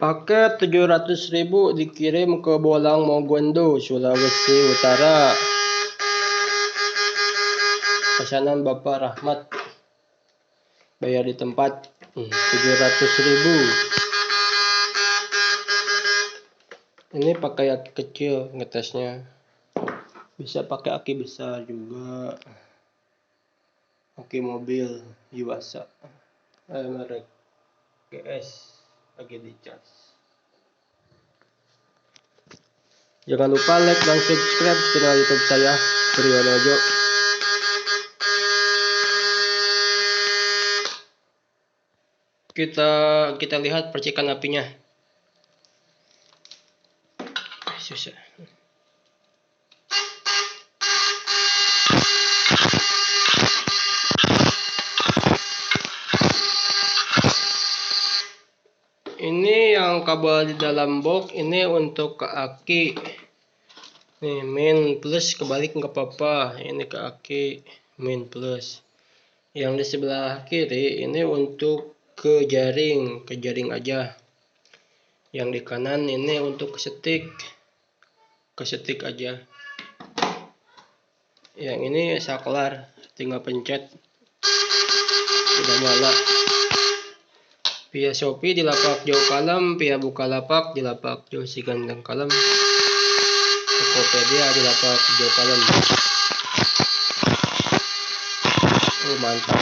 Paket 700.000 dikirim ke Bolang Mongondo, Sulawesi Utara. Pesanan Bapak Rahmat. Bayar di tempat 700.000. Ini pakai aki kecil ngetesnya. Bisa pakai aki besar juga. Aki mobil Yuasa. Merek GS lagi dicas. Jangan lupa like dan subscribe channel YouTube saya, Priyonojo. Kita lihat percikan apinya. Susah. Ini yang kabel di dalam box ini untuk ke aki. Nih main plus kebalik nggak apa-apa. Ini ke aki main plus. Yang di sebelah kiri ini untuk ke jaring aja. Yang di kanan ini untuk ke stick aja. Yang ini saklar, tinggal pencet udah nyala. Via Shopee di lapak jauh kalem, via Bukalapak di lapak jauh si gandeng kalem, Tokopedia di lapak jauh kalem. Mantap.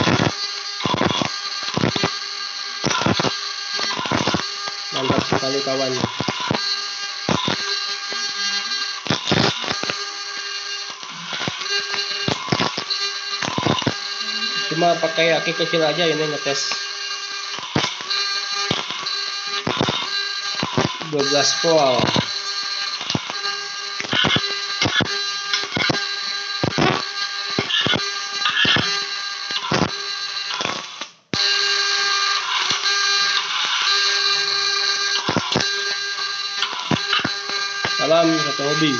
Mantap sekali kawan. Cuma pakai aki kecil aja ini ngetes. 12 volt. Salam satu hobi.